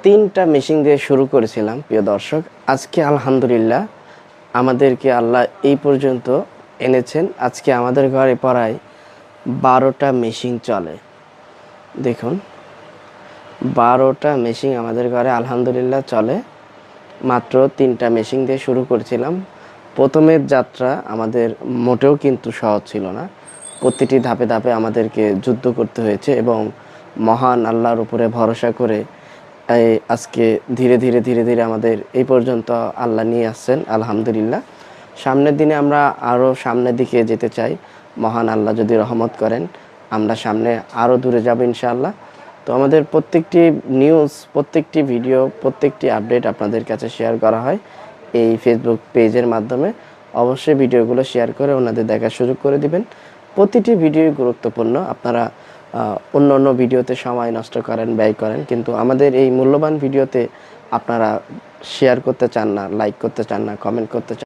3টা মেশিন দিয়ে শুরু করেছিলাম প্রিয় দর্শক। আজকে আলহামদুলিল্লাহ আমাদেরকে আল্লাহ এই পর্যন্ত এনেছেন। আজকে আমাদের ঘরে প্রায় 12টা মেশিন চলে। দেখুন 12টা মেশিন আমাদের ঘরে আলহামদুলিল্লাহ চলে। মাত্র 3টা মেশিন দিয়ে শুরু করেছিলাম। প্রথমের যাত্রা আমাদের মোটেও কিন্তু সহজ ছিল না। প্রতিটি ধাপে ধাপে আমাদেরকে যুদ্ধ করতে হয়েছে এবং মহান আল্লাহর উপরে ভরসা করে আজকে ধীরে ধীরে আমাদের এই পর্যন্ত আল্লাহ নিয়ে আসছেন আলহামদুলিল্লাহ। সামনের দিনে আমরা আরও সামনের দিকে যেতে চাই। মহান আল্লাহ যদি রহমত করেন আমরা সামনে আরও দূরে যাব ইনশাআল্লাহ। তো আমাদের প্রত্যেকটি নিউজ, প্রত্যেকটি ভিডিও, প্রত্যেকটি আপডেট আপনাদের কাছে শেয়ার করা হয় এই ফেসবুক পেজের মাধ্যমে। অবশ্যই ভিডিওগুলো শেয়ার করে ওনাদের দেখার সুযোগ করে দিবেন। প্রতিটি ভিডিওই গুরুত্বপূর্ণ। আপনারা অন্য ভিডিওতে সময় নষ্ট করেন, ব্যয় করেন, কিন্তু আমাদের এই মূল্যবান ভিডিওতে আপনারা শেয়ার করতে চান না, লাইক করতে চান না, কমেন্ট করতে চান